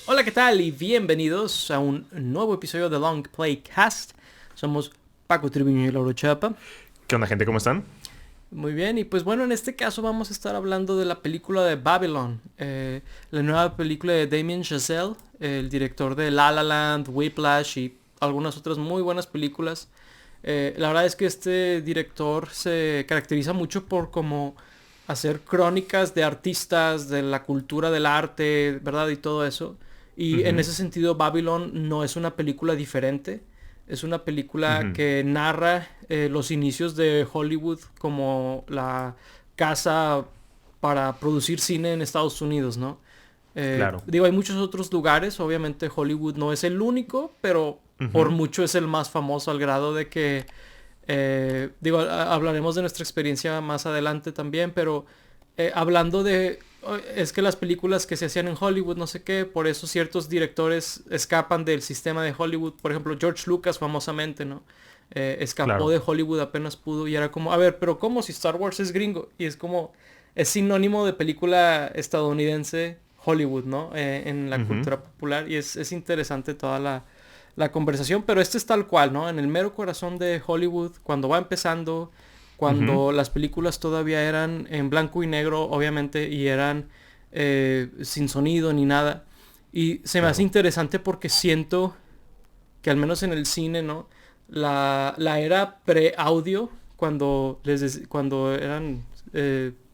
Hola, ¿qué tal? Y bienvenidos a un nuevo episodio de Long Play Cast. Somos Paco Triviño y Lauro Chapa. ¿Qué onda, gente? ¿Cómo están? Muy bien, y pues bueno, en este caso vamos a estar hablando de la película de Babylon, la nueva película de Damien Chazelle, el director de La La Land, Whiplash y algunas otras muy buenas películas. La verdad es que este director se caracteriza mucho por como hacer crónicas de artistas, de la cultura del arte, ¿verdad? Y todo eso. Y en Ujú, ese sentido, Babylon no es una película diferente. Es una película ujú. que narra los inicios de Hollywood como la casa para producir cine en Estados Unidos, ¿no? Claro. Digo, hay muchos otros lugares, obviamente Hollywood no es el único, pero por Ujú, mucho es el más famoso al grado de que, digo, hablaremos de nuestra experiencia más adelante también, pero hablando de, es que las películas que se hacían en Hollywood, no sé qué, por eso ciertos directores escapan del sistema de Hollywood, por ejemplo, George Lucas famosamente, ¿no? Escapó claro. de Hollywood apenas pudo y era como, a ver, pero ¿cómo si Star Wars es gringo? Y es como, es sinónimo de película estadounidense Hollywood, ¿no? En la Ujú, cultura popular y es interesante toda la conversación, pero este es tal cual, ¿no? En el mero corazón de Hollywood, cuando va empezando, ujú. cuando las películas todavía eran en blanco y negro, obviamente, y eran sin sonido ni nada. Y se me hace Claro. interesante porque siento que al menos en el cine, ¿no? La era pre-audio, cuando eran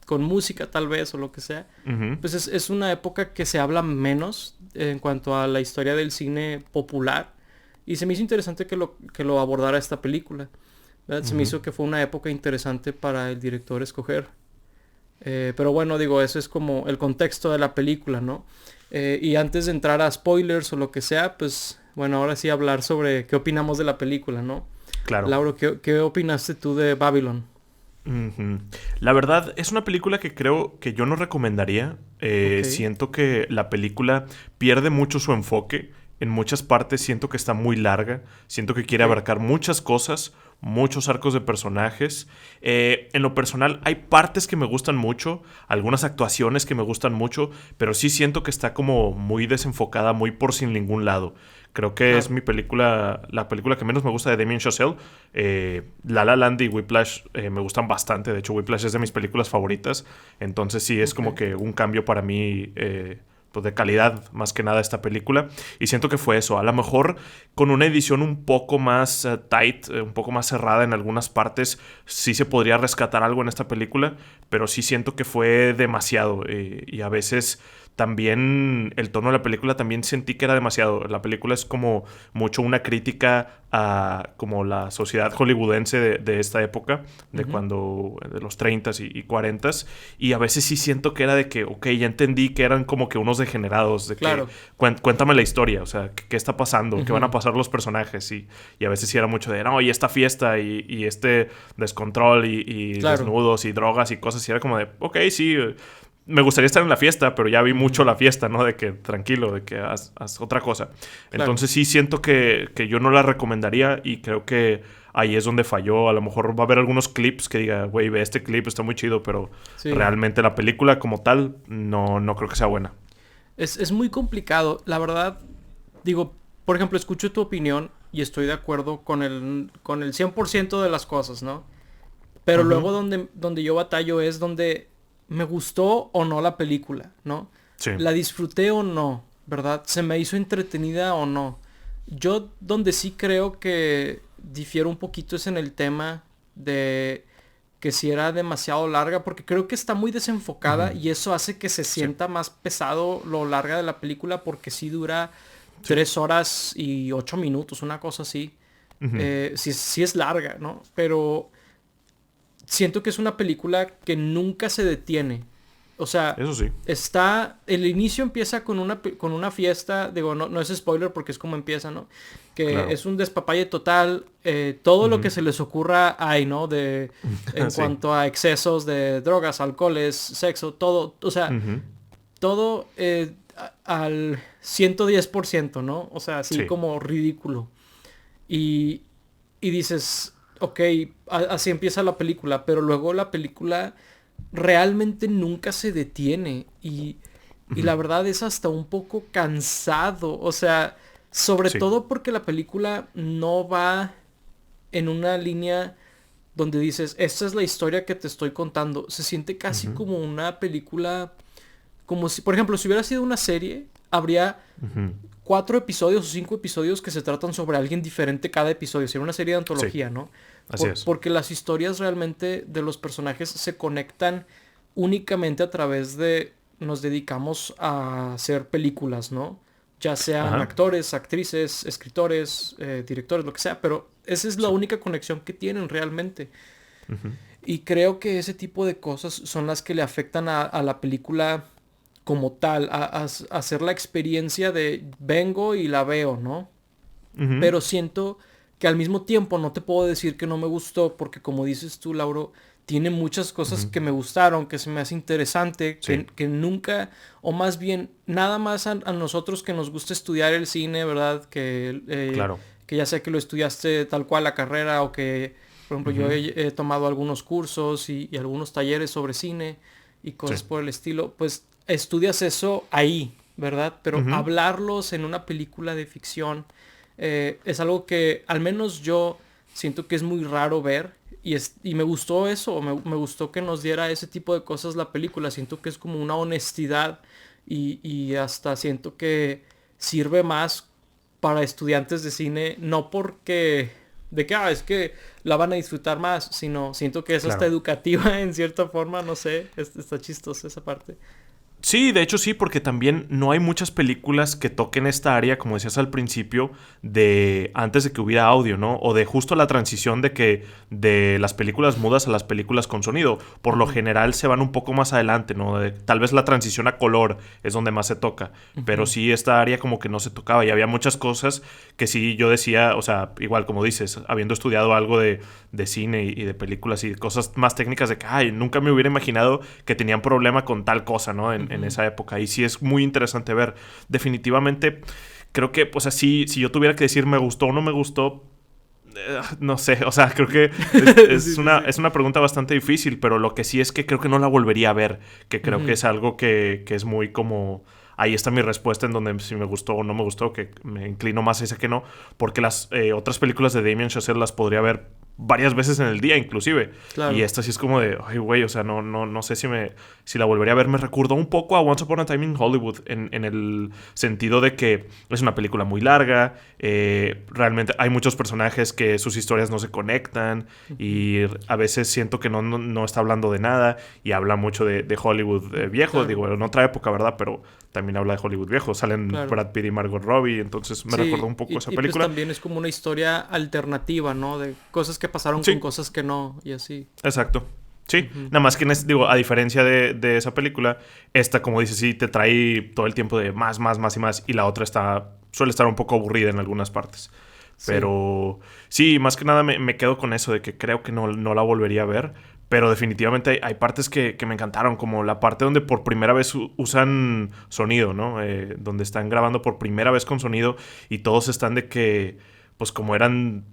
con música tal vez o lo que sea, Ujú, pues es una época que se habla menos en cuanto a la historia del cine popular. Y se me hizo interesante que lo abordara esta película. ¿Verdad? Se me ujú. hizo que fue una época interesante para el director escoger. Pero bueno, digo, eso es como el contexto de la película, ¿no? Y antes de entrar a spoilers o lo que sea, pues bueno, ahora sí hablar sobre qué opinamos de la película, ¿no? Claro. Lauro, ¿qué opinaste tú de Babylon? Ujú. La verdad, es una película que creo que yo no recomendaría. Ok, Siento que la película pierde mucho su enfoque. En muchas partes siento que está muy larga. Siento que quiere ok, abarcar muchas cosas, muchos arcos de personajes. En lo personal, hay partes que me gustan mucho, algunas actuaciones que me gustan mucho, pero sí siento que está como muy desenfocada, muy por sin ningún lado. Creo que es claro. mi película, la película que menos me gusta de Damien Chazelle. La La Land y Whiplash me gustan bastante. De hecho, Whiplash es de mis películas favoritas. Entonces sí, es Ok, como que un cambio para mí pues de calidad más que nada esta película. Y siento que fue eso. A lo mejor con una edición un poco más tight, un poco más cerrada en algunas partes, sí se podría rescatar algo en esta película. Pero sí siento que fue demasiado. Y a veces también el tono de la película también sentí que era demasiado. La película es como mucho una crítica a como la sociedad hollywoodense de esta época, de ujú, cuando, de los 30 y 40 y a veces sí siento que era de que, ok, ya entendí que eran como que unos degenerados, de que claro, cuéntame la historia, o sea, ¿qué está pasando? ¿Qué van a ujú, pasar los personajes? Y a veces sí era mucho de, no, y esta fiesta y este descontrol y claro, desnudos y drogas y cosas, y era como de, ok, sí, me gustaría estar en la fiesta, pero ya vi mucho ujú, la fiesta, ¿no? De que tranquilo, de que haz otra cosa. claro. Entonces sí siento que yo no la recomendaría y creo que ahí es donde falló. A lo mejor va a haber algunos clips que diga, güey, ve este clip, está muy chido, pero Sí, realmente la película como tal no creo que sea buena. es muy complicado. La verdad, digo, por ejemplo, escucho tu opinión y estoy de acuerdo con el 100% de las cosas, ¿no? Pero Ujú. luego donde yo batallo es donde me gustó o no la película, ¿no? Sí, La disfruté o no, ¿verdad? Se me hizo entretenida o no. Yo donde sí creo que difiero un poquito es en el tema de que si era demasiado larga, porque creo que está muy desenfocada ujú. y eso hace que se Sí, sienta más pesado lo larga de la película porque sí dura sí. 3 horas y 8 minutos, una cosa así. Ujú. Sí es larga, ¿no? Pero siento que es una película que nunca se detiene. O sea, Eso sí, el inicio empieza con una fiesta, digo, no es spoiler porque es como empieza, ¿no? Que claro. es un despapalle total, todo lo que Ujú. se les ocurra hay, ¿no? En Sí. cuanto a excesos de drogas, alcoholes, sexo, todo, o sea, Ujú. todo al 110%, ¿no? O sea, así Sí. como ridículo. Y, y dices, ok, así empieza la película, pero luego la película realmente nunca se detiene. Y Y la verdad es hasta un poco cansado. O sea, sobre Sí. todo porque la película no va en una línea donde dices, esta es la historia que te estoy contando. Se siente casi Ujú, como una película, como si, por ejemplo, si hubiera sido una serie, habría ujú. 4 episodios o 5 episodios que se tratan sobre alguien diferente cada episodio. Sería una serie de Sí, antología, ¿no? así es. Porque las historias realmente de los personajes se conectan únicamente a través de nos dedicamos a hacer películas, ¿no? Ya sean Ajá. actores, actrices, escritores, directores, lo que sea, pero esa es la Sí. única conexión que tienen realmente. Ujú. Y creo que ese tipo de cosas son las que le afectan a la película como tal, a hacer la experiencia de vengo y la veo, ¿no? Ujú. Pero siento que al mismo tiempo no te puedo decir que no me gustó porque como dices tú, Lauro, tiene muchas cosas Ujú. que me gustaron, que se me hace interesante, Sí, que nunca, o más bien, nada más a nosotros que nos gusta estudiar el cine, ¿verdad? claro. Que ya sea que lo estudiaste tal cual la carrera o que, por ejemplo, yo Ujú. he tomado algunos cursos y algunos talleres sobre cine y Sí. cosas por el estilo, pues estudias eso ahí, ¿verdad? Pero Ujú. hablarlos en una película de ficción es algo que al menos yo siento que es muy raro ver y me gustó eso, me gustó que nos diera ese tipo de cosas la película, siento que es como una honestidad y hasta siento que sirve más para estudiantes de cine, no porque de que es que la van a disfrutar más, sino siento que es hasta Claro. educativa en cierta forma, no sé, está chistosa esa parte. Sí, de hecho sí, porque también no hay muchas películas que toquen esta área, como decías al principio, de antes de que hubiera audio, ¿no? O de justo la transición de que de las películas mudas a las películas con sonido. Por lo Ujú, general se van un poco más adelante, ¿no? Tal vez la transición a color es donde más se toca, pero ujú. sí esta área como que no se tocaba y había muchas cosas que sí yo decía, o sea, igual como dices, habiendo estudiado algo de cine y de películas y cosas más técnicas de que, ay, nunca me hubiera imaginado que tenían problema con tal cosa, ¿no? En Ujú. esa época. Y sí es muy interesante ver. Definitivamente, creo que, pues así, si yo tuviera que decir me gustó o no me gustó, no sé, o sea, creo que Sí, sí, sí. es una pregunta bastante difícil, pero lo que sí es que creo que no la volvería a ver, que creo que Ujú. es algo que es muy como... Ahí está mi respuesta en donde si me gustó o no me gustó, que me inclino más a ese que no, porque las otras películas de Damien Chazelle las podría ver varias veces en el día inclusive. Y Claro. esta sí es como de, ay güey, o sea, no sé si la volvería a ver. Me recordó un poco a Once Upon a Time in Hollywood en el sentido de que es una película muy larga, realmente hay muchos personajes que sus historias no se conectan Ujú. y a veces siento que no está hablando de nada y habla mucho de Hollywood viejo, Claro, digo, en otra época, ¿verdad? Pero también habla de Hollywood viejo. Salen claro. Brad Pitt y Margot Robbie, entonces me recordó Sí, un poco esa pues película. también es como una historia alternativa, ¿no? De cosas que pasaron con Sí, cosas que no, y así. exacto. Sí, Ujú. nada más que digo, a diferencia de esa película, esta, como dices, sí te trae todo el tiempo de más y más, y la otra suele estar un poco aburrida en algunas partes. Sí, Pero sí, más que nada me quedo con eso de que creo que no la volvería a ver. Pero definitivamente hay partes que me encantaron, como la parte donde por primera vez usan sonido, ¿no? Donde están grabando por primera vez con sonido y todos están de que, pues como eran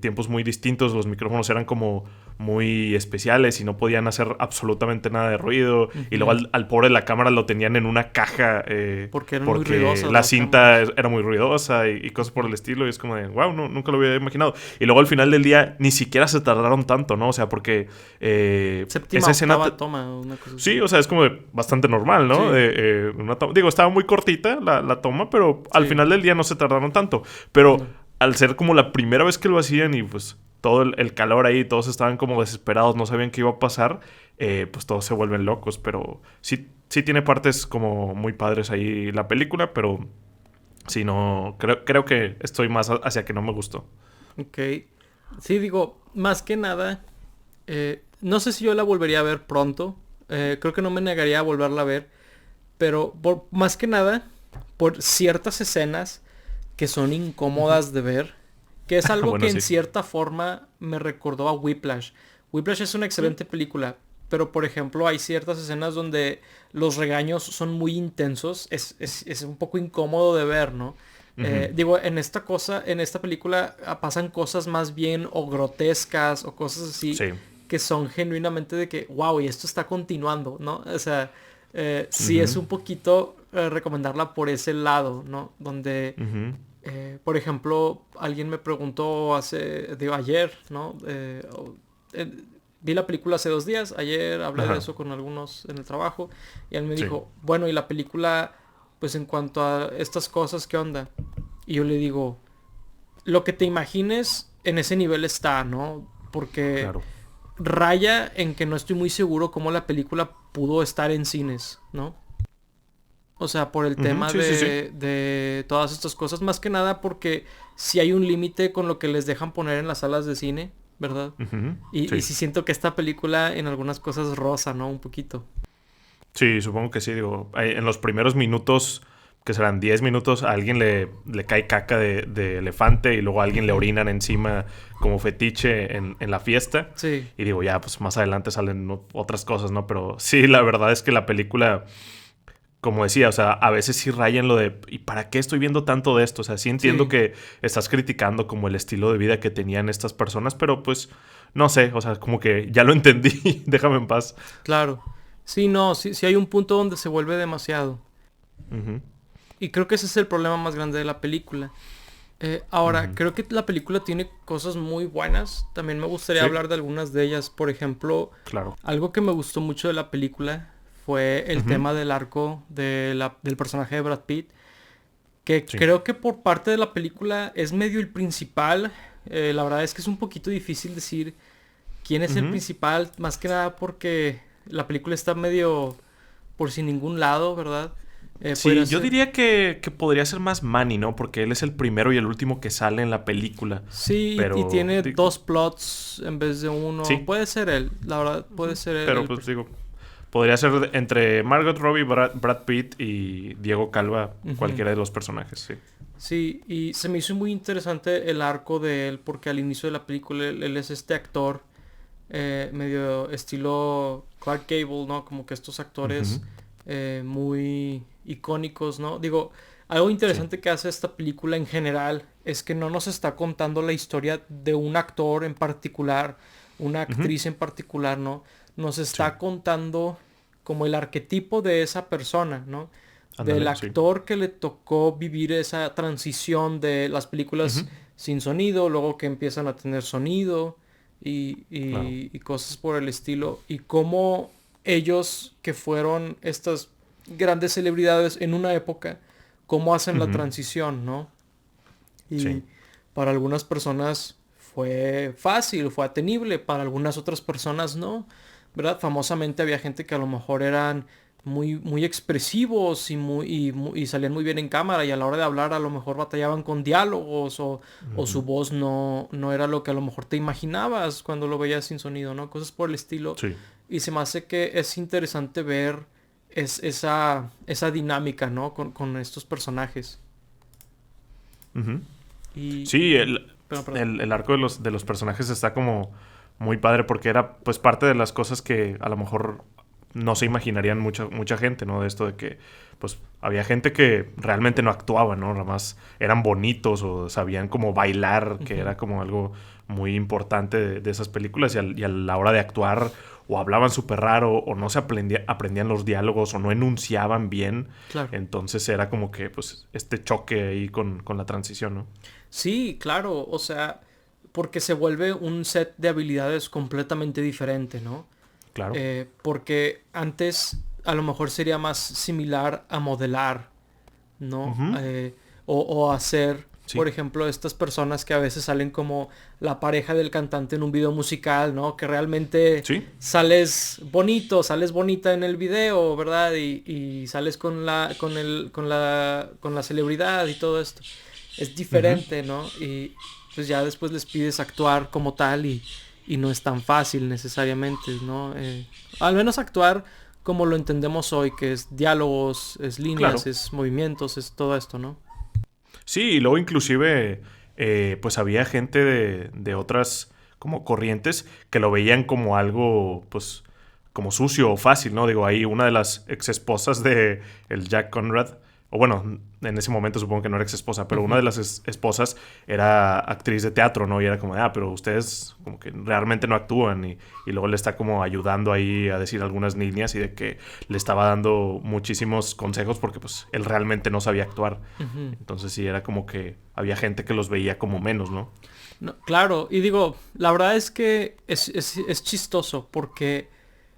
tiempos muy distintos, los micrófonos eran como muy especiales y no podían hacer absolutamente nada de ruido. Y luego ujú. al pobre de la cámara lo tenían en una caja Porque eran muy porque ruidosas la las cinta cámaras. era muy ruidosa y cosas por Ujú. el estilo. Y es como de, wow, nunca lo había imaginado. Y luego al final del día ni siquiera se tardaron tanto, ¿no? O sea, porque Séptima, esa escena... octava toma, una cosa Sí, así. o sea, es como bastante normal, ¿no? Sí, Digo, estaba muy cortita la toma, pero al sí, final del día no se tardaron tanto. Pero no. al ser como la primera vez que lo hacían y pues todo el calor ahí, todos estaban como desesperados, no sabían qué iba a pasar, pues todos se vuelven locos. Pero sí tiene partes como muy padres ahí la película, pero sí, no, creo que estoy más hacia que no me gustó. Ok. Sí, digo, más que nada, no sé si yo la volvería a ver pronto. Creo que no me negaría a volverla a ver. Pero más que nada, por ciertas escenas que son Ujú. incómodas de ver, que es algo que Bueno, en sí. cierta forma me recordó a Whiplash. Whiplash es una Mm. excelente película, pero por ejemplo hay ciertas escenas donde los regaños son muy intensos, es un poco incómodo de ver, ¿no? Ujú. Digo, en esta película pasan cosas más bien o grotescas o cosas así Sí. que son genuinamente de que, wow, y esto está continuando, ¿no? O sea, sí es un poquito recomendarla por ese lado, ¿no? Donde, Ujú. por ejemplo, alguien me preguntó ayer, ¿no? Eh, vi la película hace 2 días, ayer hablé de Ajá. eso con algunos en el trabajo y él me Sí. dijo, bueno, y la película, pues en cuanto a estas cosas, ¿qué onda? Y yo le digo, lo que te imagines en ese nivel está, ¿no? Porque Claro. raya en que no estoy muy seguro cómo la película pudo estar en cines, ¿no? O sea, por el Ujú. tema Sí, sí, sí. de todas estas cosas, más que nada porque si hay un límite con lo que les dejan poner en las salas de cine, ¿verdad? Ujú. Y Sí. sí siento que esta película en algunas cosas rosa, ¿no? Un poquito. Sí, supongo que sí. Digo, en los primeros minutos, que serán 10 minutos, a alguien le cae caca de elefante y luego a alguien le Ujú. orinan encima como fetiche en la fiesta. Sí, Y digo, ya, pues más adelante salen otras cosas, ¿no? Pero sí, la verdad es que la película, como decía, o sea, a veces sí rayan lo de, ¿y para qué estoy viendo tanto de esto? O sea, sí entiendo sí, que estás criticando como el estilo de vida que tenían estas personas, pero pues, no sé, o sea, como que ya lo entendí, déjame en paz. claro. Sí, no, sí, sí hay un punto donde se vuelve demasiado. Ujú. Y creo que ese es el problema más grande de la película. Ahora, Ujú. creo que la película tiene cosas muy buenas. También me gustaría Sí, hablar de algunas de ellas. Por ejemplo, claro. algo que me gustó mucho de la película fue el Ujú. tema del arco del personaje de Brad Pitt, que Sí. creo que por parte de la película es medio el principal. La verdad es que es un poquito difícil decir quién es el Ujú. principal, más que nada porque la película está medio por sin ningún lado, ¿verdad? Podría Sí, yo ser. diría que podría ser más Manny, ¿no? Porque él es el primero y el último que sale en la película. Sí, y Pero, tiene dos plots en vez de uno. sí, Puede ser él, la verdad, puede ser pero pues digo, podría ser entre Margot Robbie, Brad Pitt y Diego Calva, Ujú. cualquiera de los personajes, sí. Sí, y se me hizo muy interesante el arco de él, porque al inicio de la película él es este actor medio estilo Clark Gable, ¿no? Como que estos Ujú. actores muy icónicos, ¿no? Digo, algo Sí. interesante que hace esta película en general es que no nos está contando la historia de un actor en particular, una Ujú. actriz en particular, ¿no? Nos Sí. está contando como el arquetipo de esa persona, ¿no? Del Ándale, sí. actor que le tocó vivir esa transición de las películas Ujú. sin sonido, luego que empiezan a tener sonido Claro. y cosas por el estilo. Y cómo ellos que fueron estas grandes celebridades en una época, cómo hacen la Ujú. transición, ¿no? Sí. Y para algunas personas fue fácil, fue atenible, para algunas otras personas no, ¿verdad? Famosamente había gente que a lo mejor eran muy expresivos y salían muy bien en cámara y a la hora de hablar a lo mejor batallaban con diálogos o su Ujú. voz no era lo que a lo mejor te imaginabas cuando lo veías sin sonido, ¿no? Cosas por el estilo. Sí. Y se me hace que es interesante ver esa dinámica, ¿no? Con estos personajes. Ujú. Sí, Y perdón. el arco de los personajes está como muy padre porque era pues parte de las cosas que a lo mejor no se imaginarían mucha gente, ¿no? De esto de que pues había gente que realmente no actuaba, ¿no? Nada más eran bonitos o sabían como bailar, que Ujú, era como algo muy importante de esas películas y a la hora de actuar o hablaban súper raro o no se aprendían los diálogos o no enunciaban bien. claro. Entonces era como que pues este choque ahí con la transición, ¿no? Sí, claro, o sea, porque se vuelve un set de habilidades completamente diferente, ¿no? Claro. Porque antes a lo mejor sería más similar a modelar, ¿no? Ujú. O hacer, por Sí. ejemplo, estas personas que a veces salen como la pareja del cantante en un video musical, ¿no? Que realmente Sí. sales bonito, sales bonita en el video, ¿verdad? Y sales con la celebridad y todo esto. Es Ujú. diferente, ¿no? Y pues ya después les pides actuar como tal y no es tan fácil necesariamente, ¿no? Al menos actuar como lo entendemos hoy, que es diálogos, es líneas, Claro. es movimientos, es todo esto, ¿no? Sí, y luego inclusive pues había gente de otras como corrientes que lo veían como algo pues como sucio o fácil, ¿no? Digo, ahí una de las ex esposas de el Jack Conrad o bueno, en ese momento supongo que no era ex esposa, pero una de las esposas era actriz de teatro, ¿no? Y era como, pero ustedes como que realmente no actúan. Y luego le está como ayudando ahí a decir algunas líneas y de que le estaba dando muchísimos consejos porque pues él realmente no sabía actuar. Entonces sí, era como que había gente que los veía como menos, ¿no? No, claro, y digo, la verdad es que es chistoso porque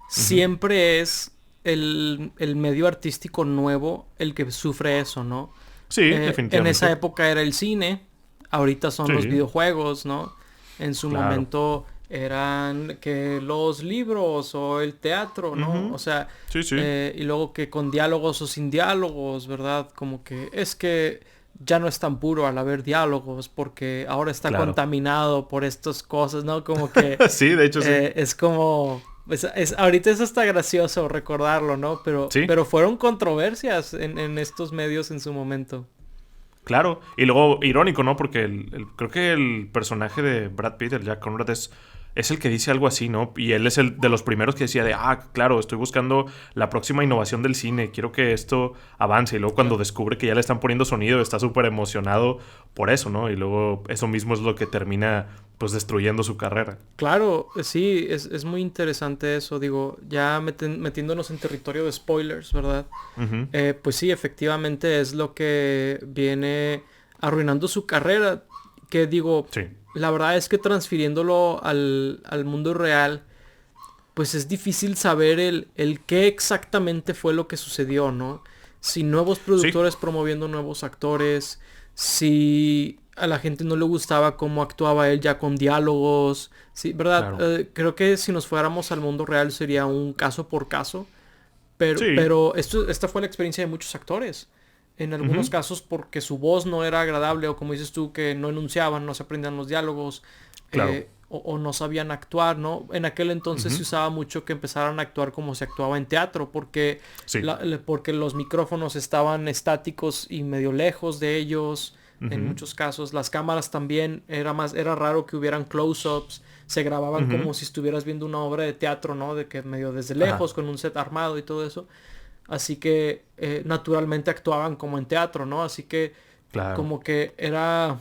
siempre es el medio artístico nuevo el que sufre eso, ¿no? Sí, En esa definitivamente. época era el cine, ahorita son los Sí, videojuegos, ¿no? En su claro. momento eran que los libros o el teatro, ¿no? O Ujú. sea, Sí, sí. y luego que con diálogos o sin diálogos, ¿verdad? Como que es que ya no es tan puro al haber diálogos porque ahora está Claro. contaminado por estas cosas, ¿no? Como que Sí, de hecho sí. es como... ahorita es hasta gracioso recordarlo, ¿no? Sí, Pero fueron controversias en estos medios en su momento. claro. Y luego, irónico, ¿no? Porque creo que el personaje de Brad Pitt, el Jack Conrad, es el que dice algo así, ¿no? Y él es el de los primeros que decía claro, estoy buscando la próxima innovación del cine, quiero que esto avance. Y luego cuando Claro. descubre que ya le están poniendo sonido, está súper emocionado por eso, ¿no? Y luego eso mismo es lo que termina, pues, destruyendo su carrera. Claro, sí, es muy interesante eso, digo, ya metiéndonos en territorio de spoilers, ¿verdad? Ujú. Pues sí, efectivamente es lo que viene arruinando su carrera, que digo, Sí. la verdad es que transfiriéndolo al mundo real, pues es difícil saber el qué exactamente fue lo que sucedió, ¿no? Si nuevos Sí, productores promoviendo nuevos actores, si a la gente no le gustaba cómo actuaba él ya con diálogos, sí, ¿verdad? claro. Creo que si nos fuéramos al mundo real sería un caso por caso, Sí. pero esta fue la experiencia de muchos actores. En algunos Ujú. casos porque su voz no era agradable o como dices tú que no enunciaban, no se aprendían los diálogos Claro. o no sabían actuar, ¿no? En aquel entonces se Ujú. usaba mucho que empezaran a actuar como se actuaba en teatro porque, Sí. porque los micrófonos estaban estáticos y medio lejos de ellos. En Ujú. muchos casos las cámaras también era raro que hubieran close-ups, se grababan Ujú. como si estuvieras viendo una obra de teatro, ¿no? De que medio desde Ajá. lejos con un set armado y todo eso. Así que naturalmente actuaban como en teatro, ¿no? Así que Claro. como que era...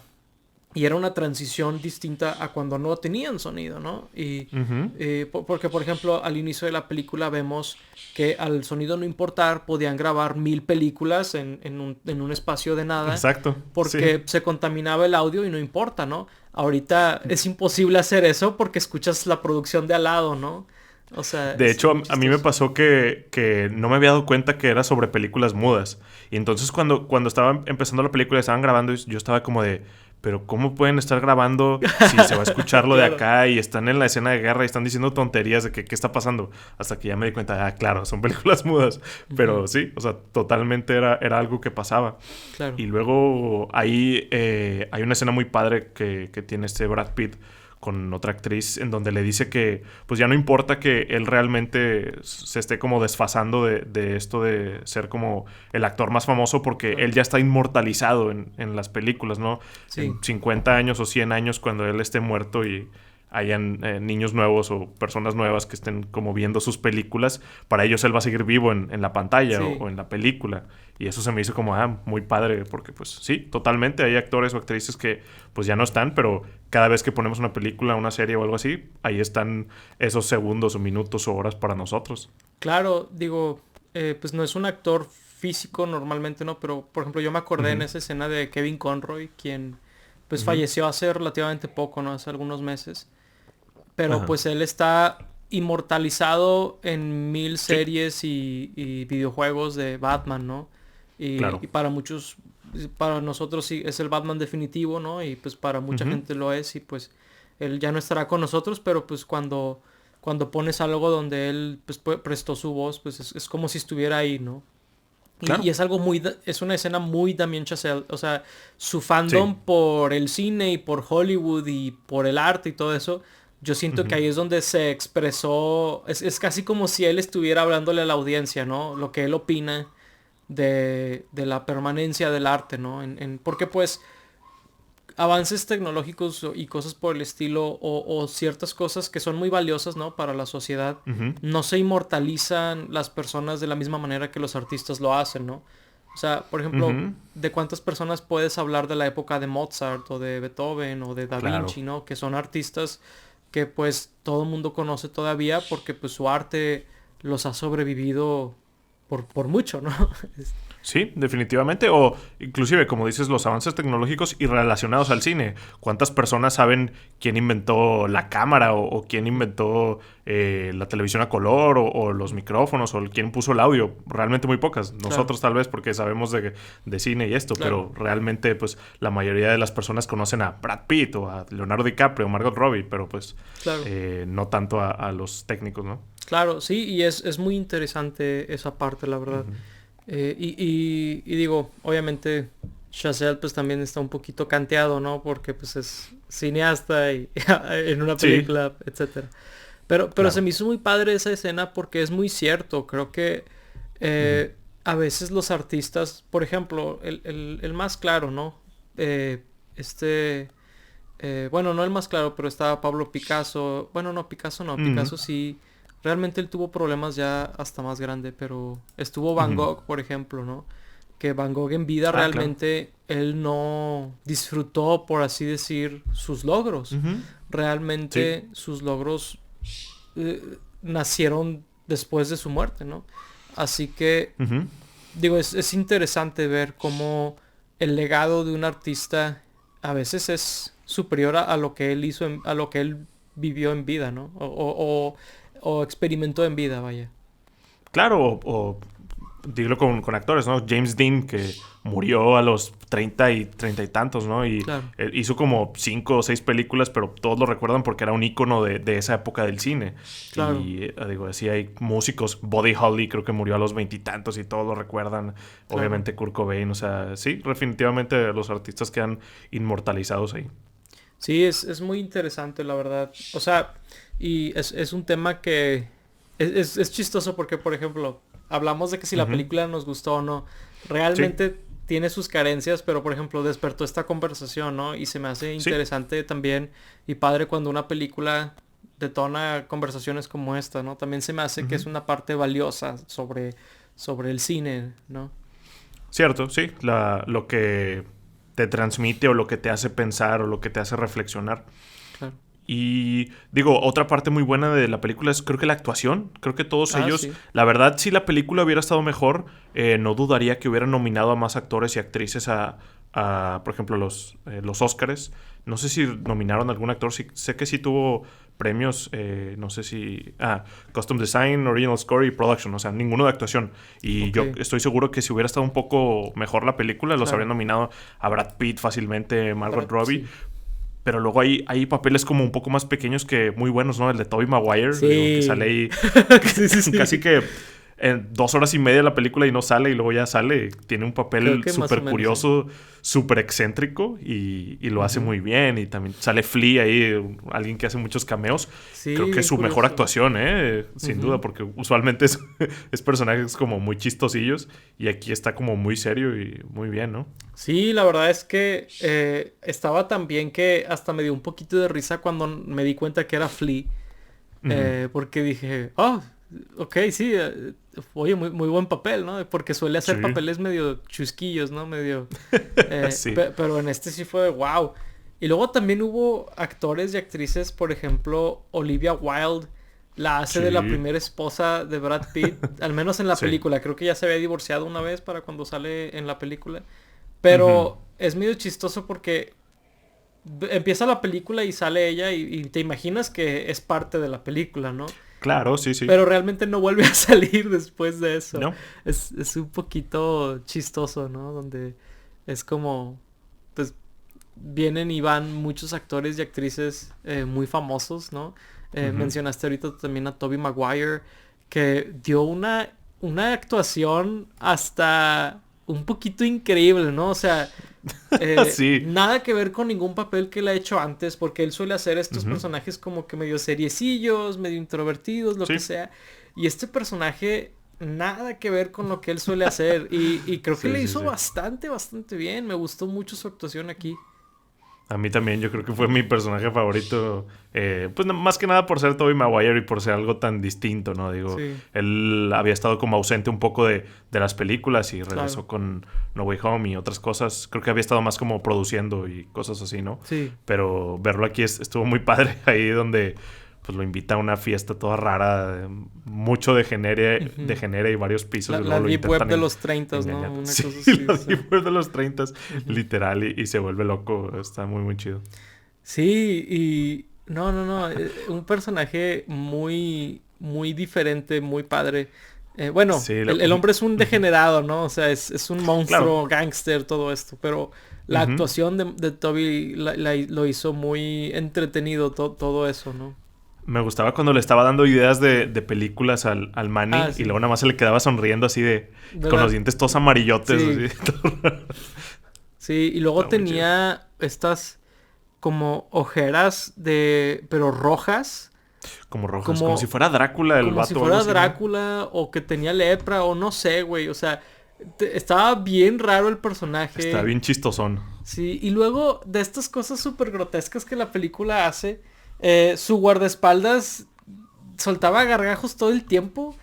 Y era una transición distinta a cuando no tenían sonido, ¿no? Ujú. Porque, por ejemplo, al inicio de la película vemos que al sonido no importar podían grabar 1000 películas en un espacio de nada Exacto. Sí. porque se contaminaba el audio y no importa, ¿no? Ahorita es imposible hacer eso porque escuchas la producción de al lado, ¿no? O sea, De es hecho, muy a mí me chistoso. pasó que no me había dado cuenta que era sobre películas mudas. Y entonces cuando estaba empezando la película, estaban grabando, y yo estaba como de, pero ¿cómo pueden estar grabando si se va a escuchar lo de Claro. acá y están en la escena de guerra y están diciendo tonterías de que qué está pasando? Hasta que ya me di cuenta, claro, son películas mudas. Ujú, Pero sí, o sea, totalmente era algo que pasaba. claro. Y luego ahí hay una escena muy padre que tiene este Brad Pitt con otra actriz en donde le dice que pues ya no importa que él realmente se esté como desfasando de esto de ser como el actor más famoso porque Claro. él ya está inmortalizado en las películas, ¿no? Sí, En 50 años o 100 años cuando él esté muerto y hayan niños nuevos o personas nuevas que estén como viendo sus películas, para ellos él va a seguir vivo en la pantalla sí. o en la película. Y eso se me hizo como, muy padre, porque pues sí, totalmente hay actores o actrices que pues ya no están, pero cada vez que ponemos una película, una serie o algo así, ahí están esos segundos o minutos o horas para nosotros. Claro, digo, pues no es un actor físico normalmente, ¿no? Pero, por ejemplo, yo me acordé en Ujú. esa escena de Kevin Conroy, quien pues Ujú. falleció hace relativamente poco, ¿no? Hace algunos meses. Pero Ajá. pues él está inmortalizado en 1000 Sí, series y videojuegos de Batman, ¿no? claro. Y para muchos, para nosotros sí es el Batman definitivo, ¿no? Y pues para mucha Ujú. gente lo es y pues él ya no estará con nosotros, pero pues cuando pones algo donde él pues prestó su voz, pues es como si estuviera ahí, ¿no? Y Claro. es algo es una escena muy Damien Chazelle, o sea, su Sí. fandom por el cine y por Hollywood y por el arte y todo eso, yo siento que Ujú. ahí es donde se expresó, es casi como si él estuviera hablándole a la audiencia, ¿no? Lo que él opina de la permanencia del arte, ¿no? Porque pues avances tecnológicos y cosas por el estilo o ciertas cosas que son muy valiosas, ¿no? Para la sociedad, Ujú. no se inmortalizan las personas de la misma manera que los artistas lo hacen, ¿no? O sea, por ejemplo, Ujú, ¿de cuántas personas puedes hablar de la época de Mozart o de Beethoven o de Da claro. Vinci, ¿no? Que son artistas que pues todo el mundo conoce todavía porque pues su arte los ha sobrevivido por mucho, ¿no? Es- Sí, definitivamente. O inclusive, como dices, los avances tecnológicos y relacionados al cine. ¿Cuántas personas saben quién inventó la cámara o quién inventó la televisión a color o los micrófonos o quién puso el audio? Realmente muy pocas. Claro, Nosotros tal vez porque sabemos de cine y esto, claro, pero realmente pues la mayoría de las personas conocen a Brad Pitt o a Leonardo DiCaprio o Margot Robbie, pero pues claro. no tanto a los técnicos, ¿no? Claro, sí, y es muy interesante esa parte, la verdad. Ujú. Y digo, obviamente Chazelle pues también está un poquito canteado, ¿no? Porque pues es cineasta y en una Sí, película, etcétera. Pero se claro. me hizo muy padre esa escena porque es muy cierto. Creo que Ujú. a veces los artistas, por ejemplo, el más claro, ¿no? Eh, este, bueno, no el más claro, pero estaba Pablo Picasso. Bueno, no, Picasso no, Ujú. Picasso sí. Realmente él tuvo problemas ya hasta más grande, pero estuvo Van Ujú. Gogh, por ejemplo, ¿no? Que Van Gogh en vida Ah, claro. realmente él no disfrutó, por así decir, sus logros. Ujú. Sí. Realmente sus logros nacieron después de su muerte, ¿no? Así que, Ujú. digo, es interesante ver cómo el legado de un artista a veces es superior a lo que él hizo, a lo que él vivió en vida, ¿no? O experimentó en vida, vaya. Claro, o dilo con actores, ¿no? James Dean, que murió a los 30 y 30 y tantos, ¿no? Y Claro, hizo como 5 o 6 películas, pero todos lo recuerdan porque era un ícono de esa época del cine. claro, Y digo, así hay músicos, Buddy Holly creo que murió a los veintitantos y todos lo recuerdan. claro. Obviamente Kurt Cobain, o sea, sí, definitivamente los artistas quedan inmortalizados ahí. Sí, es muy interesante, la verdad. O sea, y es un tema que es chistoso porque, por ejemplo, hablamos de que si la Ujú. película nos gustó o no. Sí, Realmente tiene sus carencias, pero, por ejemplo, despertó esta conversación, ¿no? Y se me hace sí. interesante también y padre cuando una película detona conversaciones como esta, ¿no? También se me hace que Ujú. es una parte valiosa sobre el cine, ¿no? Cierto, sí. Lo que te transmite o lo que te hace pensar o lo que te hace reflexionar. Claro. Y digo, otra parte muy buena de la película es creo que la actuación. Creo que todos Ah, ellos, sí. la verdad, si la película hubiera estado mejor, no dudaría que hubieran nominado a más actores y actrices por ejemplo, los Óscares. No sé si nominaron a algún actor. Sí, sé que sí tuvo premios, no sé si... Ah, Costume Design, Original Score y Production. O sea, ninguno de actuación. Y Ok, yo estoy seguro que si hubiera estado un poco mejor la película, los habrían claro. nominado a Brad Pitt fácilmente, Margot Robbie. Sí. Pero luego hay papeles como un poco más pequeños que muy buenos, ¿no? El de Tobey Maguire, digo, que sale Sí. ahí Sí, sí, casi sí. que en 2 horas y media de la película y no sale y luego ya sale. Tiene un Creo papel que más o súper menos, sí. curioso, súper excéntrico y lo hace Ujú. muy bien. Y también sale Flea ahí, alguien que hace muchos cameos. Creo Sí, que es bien su mejor curioso. actuación, ¿eh? Sin duda, Ujú. porque usualmente es personajes como muy chistosillos y aquí está como muy serio y muy bien, ¿no? Sí, la verdad es que estaba tan bien que hasta me dio un poquito de risa cuando me di cuenta que era Flea. Ujú. Porque dije, oh, ok, sí, oye, muy buen papel, ¿no? Porque suele hacer Sí, papeles medio chusquillos, ¿no? Medio... sí. pero en este sí fue wow. Y luego también hubo actores y actrices, por ejemplo, Olivia Wilde la hace de la Sí, primera esposa de Brad Pitt, al menos en la sí. película. Creo que ya se había divorciado una vez para cuando sale en la película. Ujú. Pero es medio chistoso porque empieza la película y sale ella y te imaginas que es parte de la película, ¿no? Claro, sí, sí. Pero realmente no vuelve a salir después de eso. ¿No? Es un poquito chistoso, ¿no? Donde es como, pues, vienen y van muchos actores y actrices muy famosos, ¿no? Ujú. Mencionaste ahorita también a Tobey Maguire, que dio una actuación hasta un poquito increíble, ¿no? O sea, Sí. nada que ver con ningún papel que él ha hecho antes, porque él suele hacer estos Ujú. personajes como que medio seriecillos, medio introvertidos, lo que Sí. sea. Y este personaje, nada que ver con lo que él suele hacer. Y creo que Sí, le sí, hizo sí. bastante bien. Me gustó mucho su actuación aquí. A mí también, yo creo que fue mi personaje favorito. Pues más que nada por ser Tobey Maguire y por ser algo tan distinto, ¿no? Digo, Sí, él había estado como ausente un poco de las películas y regresó claro. con No Way Home y otras cosas. Creo que había estado más como produciendo y cosas así, ¿no? Sí. Pero verlo aquí estuvo muy padre. Ahí donde pues lo invita a una fiesta toda rara, mucho Ujú. degenera y varios pisos y La luego lo Deep Web intentan de los 30, ¿no? engañar. Una Sí, cosa así, o la sea. Deep Web de los 30 Ujú. literal y se vuelve loco. Está muy, muy chido. Sí, y no, no, no, un personaje muy, muy diferente, muy padre. Bueno, Sí, el hombre es un ujú. degenerado, ¿no? O sea, es un Claro. monstruo, gángster, todo esto, pero la Ujú. actuación de Toby lo hizo muy entretenido, todo eso, ¿no? Me gustaba cuando le estaba dando ideas de películas al Ah, Manny y sí, luego nada más se le quedaba sonriendo así de... de Con los la, dientes todos amarillotes, sí, así. Todo raro. sí, y luego Estaba muy chido. tenía estas como ojeras pero rojas, Como rojas, como si como fuera Drácula el como si vato o algo fuera así, ¿no? Drácula o que tenía lepra o no sé, güey. O sea, estaba bien raro el Está personaje. bien chistosón. Sí, y luego de estas cosas súper grotescas que la película hace, su guardaespaldas soltaba gargajos todo el tiempo.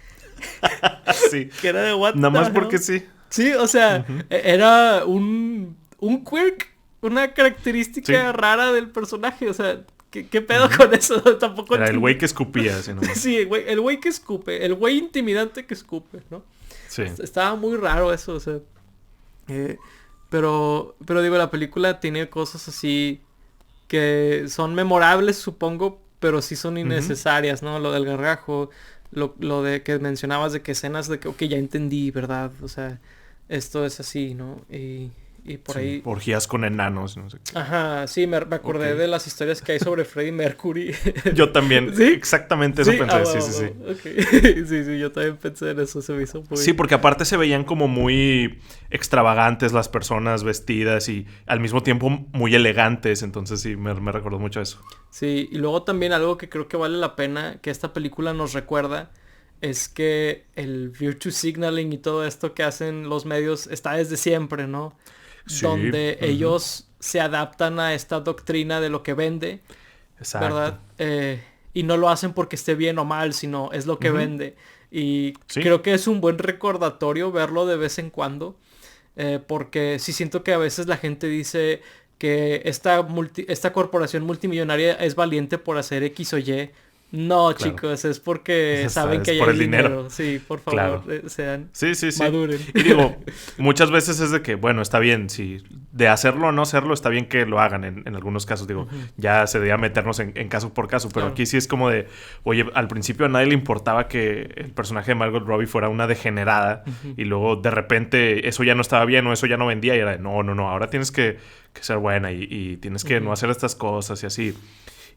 Sí. Que era de what Nada the más porque hell. sí. Sí, o sea, Ujú. era un quirk, una Sí. característica rara del personaje. O sea, ¿qué pedo Ujú. con eso? Tampoco Era el güey entendí. que escupía, así nomás. Sí, el güey que escupe, el güey intimidante que escupe, ¿no? Sí. Estaba muy raro eso, o sea. eh, pero digo, la película tiene cosas así que son memorables, supongo, pero sí son Ujú. innecesarias, ¿no? Lo del gargajo, lo de que mencionabas de que escenas de que, ok, ya entendí, ¿verdad? O sea, esto es así, ¿no? Y por Sí. ahí. Orgías con enanos, no sé qué. Ajá, sí, me Ok. acordé de las historias que hay sobre Freddie Mercury. Yo también, ¿Sí? exactamente eso Sí, pensé. Sí, wow, sí, sí. wow, ok. Sí, sí, yo también pensé en eso, se me hizo Sí, muy... porque aparte se veían como muy extravagantes las personas vestidas y al mismo tiempo muy elegantes. Entonces sí, me recordó mucho eso. Sí, y luego también algo que creo que vale la pena que esta película nos recuerda es que el virtue signaling y todo esto que hacen los medios está desde siempre, ¿no? Sí. Donde Ujú. ellos se adaptan a esta doctrina de lo que vende, Exacto. ¿verdad? Y no lo hacen porque esté bien o mal, sino es lo que Ujú. vende. Y Sí. creo que es un buen recordatorio verlo de vez en cuando. Porque sí siento que a veces la gente dice que esta corporación multimillonaria es valiente por hacer X o Y. No, Claro. chicos, es porque saben que Es ahí por hay el dinero. dinero. Sí, por favor, Claro. sean, Sí, sí, sí. maduren. Y digo, muchas veces es de que, bueno, está bien, si de hacerlo o no hacerlo, está bien que lo hagan en algunos casos. Digo, Ujú, ya se debía meternos en caso por caso, pero claro. aquí sí es como de, oye, al principio a nadie le importaba que el personaje de Margot Robbie fuera una degenerada Ujú, y luego de repente eso ya no estaba bien o eso ya no vendía y era de, no, no, no, ahora tienes que ser buena y tienes que no ujú. hacer estas cosas y así.